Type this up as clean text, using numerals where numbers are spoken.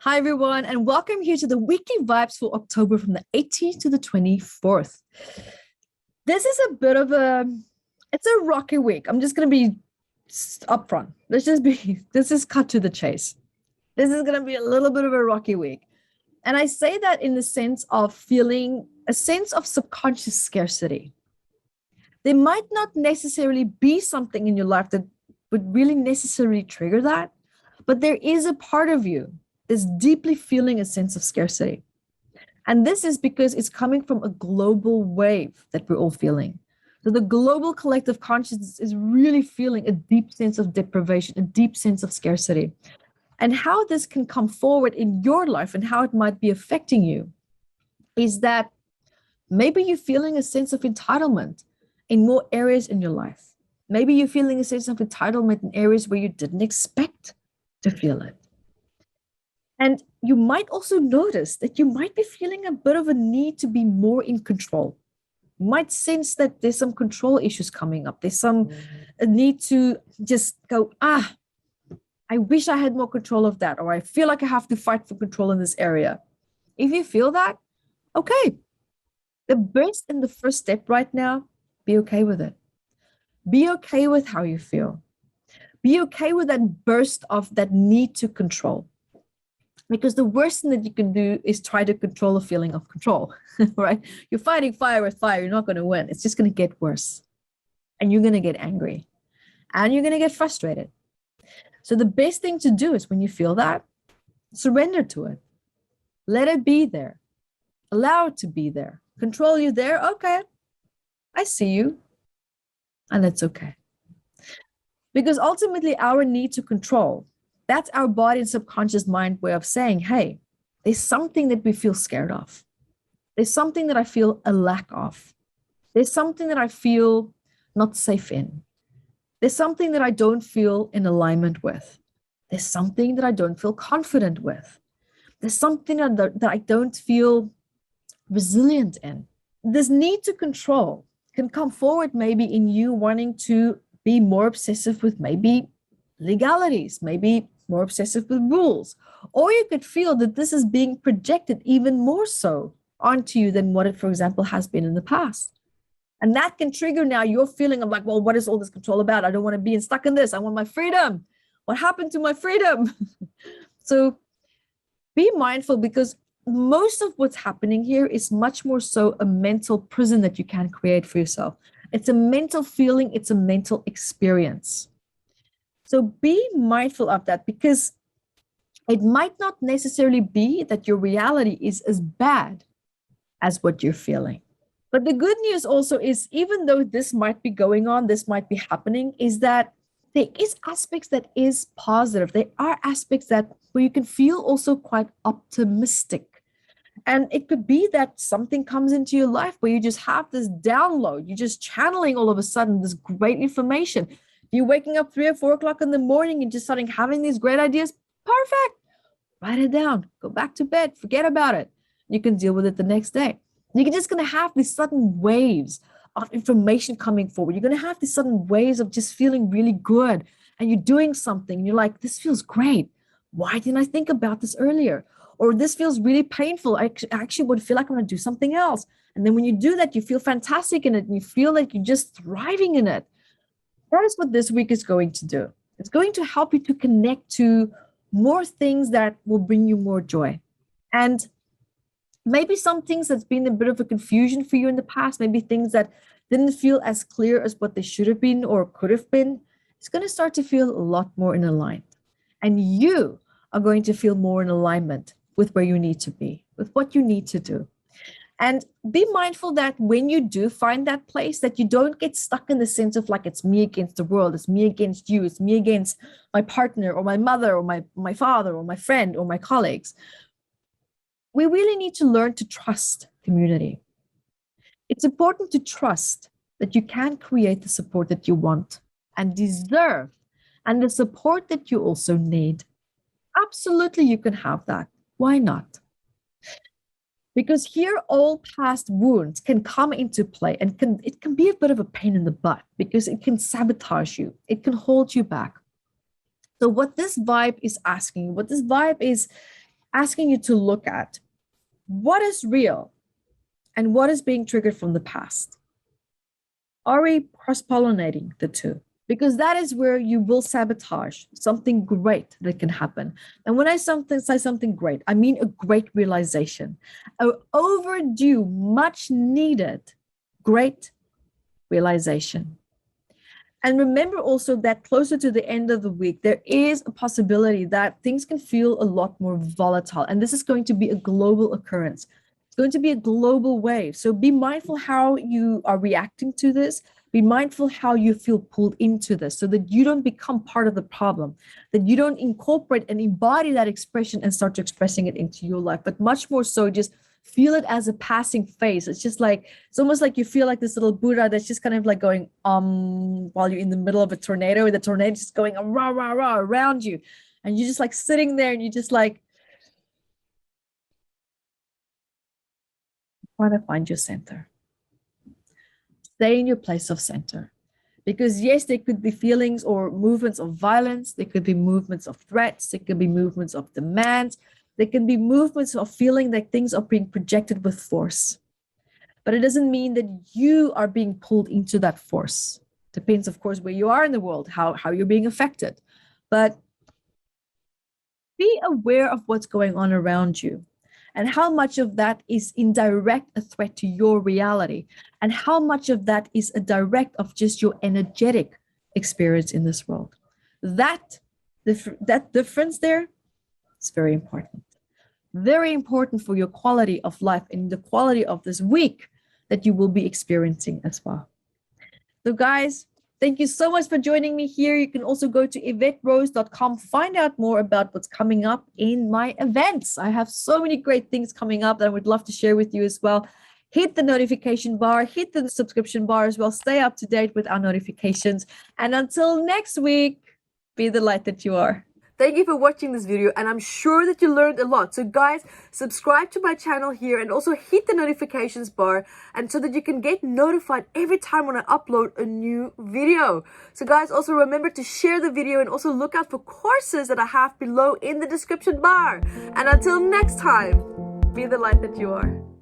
Hi, everyone, and welcome here to the weekly vibes for October from the 18th to the 24th. This is a bit of it's a rocky week. I'm just going to be upfront. Let's just cut to the chase. This is going to be a little bit of a rocky week. And I say that in the sense of feeling a sense of subconscious scarcity. There might not necessarily be something in your life that would really necessarily trigger that, but there is a part of you that's deeply feeling a sense of scarcity. And this is because it's coming from a global wave that we're all feeling. So the global collective consciousness is really feeling a deep sense of deprivation, a deep sense of scarcity. And how this can come forward in your life and how it might be affecting you is that maybe you're feeling a sense of entitlement in more areas in your life. Maybe you're feeling a sense of entitlement in areas where you didn't expect to feel it. And you might also notice that you might be feeling a bit of a need to be more in control. You might sense that there's some control issues coming up. There's a need to just go, I wish I had more control of that, or I feel like I have to fight for control in this area. If you feel that, okay. The best and the first step right now, be okay with it. Be okay with how you feel. Be okay with that burst of that need to control. Because the worst thing that you can do is try to control a feeling of control, right? You're fighting fire with fire. You're not going to win. It's just going to get worse. And you're going to get angry. And you're going to get frustrated. So the best thing to do is when you feel that, surrender to it. Let it be there. Allow it to be there. Control you there. Okay. I see you. And that's okay. Because ultimately our need to control, that's our body and subconscious mind way of saying, hey, there's something that we feel scared of. There's something that I feel a lack of. There's something that I feel not safe in. There's something that I don't feel in alignment with. There's something that I don't feel confident with. There's something that I don't feel resilient in. This need to control can come forward maybe in you wanting to be more obsessive with maybe legalities, maybe more obsessive with rules. Or you could feel that this is being projected even more so onto you than what it, for example, has been in the past. And that can trigger now your feeling of like, well, what is all this control about? I don't want to be stuck in this. I want my freedom. What happened to my freedom? So be mindful, because most of what's happening here is much more so a mental prison that you can create for yourself. It's a mental feeling. It's a mental experience. So be mindful of that, because it might not necessarily be that your reality is as bad as what you're feeling. But the good news also is, even though this might be going on, this might be happening, is that there is aspects that is positive. There are aspects that where you can feel also quite optimistic. And it could be that something comes into your life where you just have this download. You're just channeling all of a sudden this great information. You're waking up 3 or 4 o'clock in the morning and just starting having these great ideas. Perfect. Write it down. Go back to bed. Forget about it. You can deal with it the next day. You're just going to have these sudden waves of information coming forward. You're going to have these sudden waves of just feeling really good. And you're doing something. And you're like, this feels great. Why didn't I think about this earlier? Or this feels really painful. I actually would feel like I want to do something else. And then when you do that, you feel fantastic in it. And you feel like you're just thriving in it. That is what this week is going to do. It's going to help you to connect to more things that will bring you more joy. And maybe some things that's been a bit of a confusion for you in the past, maybe things that didn't feel as clear as what they should have been or could have been, it's going to start to feel a lot more in alignment. And you are going to feel more in alignment with where you need to be, with what you need to do. And be mindful that when you do find that place, that you don't get stuck in the sense of like, it's me against the world, it's me against you, it's me against my partner or my mother or my father or my friend or my colleagues. We really need to learn to trust community. It's important to trust that you can create the support that you want and deserve, and the support that you also need. Absolutely, you can have that. Why not? Because here, all past wounds can come into play, and it can be a bit of a pain in the butt because it can sabotage you. It can hold you back. So what this vibe is asking, what this vibe is asking you to look at what is real and what is being triggered from the past. Are we cross-pollinating the two? Because that is where you will sabotage something great that can happen. And when I say something great, I mean a great realization, an overdue, much needed, great realization. And remember also that closer to the end of the week, there is a possibility that things can feel a lot more volatile. And this is going to be a global occurrence. It's going to be a global wave. So be mindful how you are reacting to this. Be mindful how you feel pulled into this so that you don't become part of the problem, that you don't incorporate and embody that expression and start to expressing it into your life, but much more so just feel it as a passing phase. It's just like, it's almost like you feel like this little Buddha that's just kind of like going, while you're in the middle of a tornado, and the tornado is just going rah, rah, rah around you. And you're just like sitting there and you're just like trying to find your center. Stay in your place of center. Because yes, there could be feelings or movements of violence. There could be movements of threats. There could be movements of demands. There can be movements of feeling that things are being projected with force. But it doesn't mean that you are being pulled into that force. Depends, of course, where you are in the world, how you're being affected. But be aware of what's going on around you and how much of that is indirect a threat to your reality and how much of that is a direct of just your energetic experience in this world. That difference there is very important. Very important for your quality of life and the quality of this week that you will be experiencing as well. So guys, thank you so much for joining me here. You can also go to YvetteRose.com, find out more about what's coming up in my events. I have so many great things coming up that I would love to share with you as well. Hit the notification bar, hit the subscription bar as well. Stay up to date with our notifications. And until next week, be the light that you are. Thank you for watching this video, and I'm sure that you learned a lot. So guys, subscribe to my channel here and also hit the notifications bar and so that you can get notified every time when I upload a new video. So guys, also remember to share the video and also look out for courses that I have below in the description bar. And until next time, be the light that you are.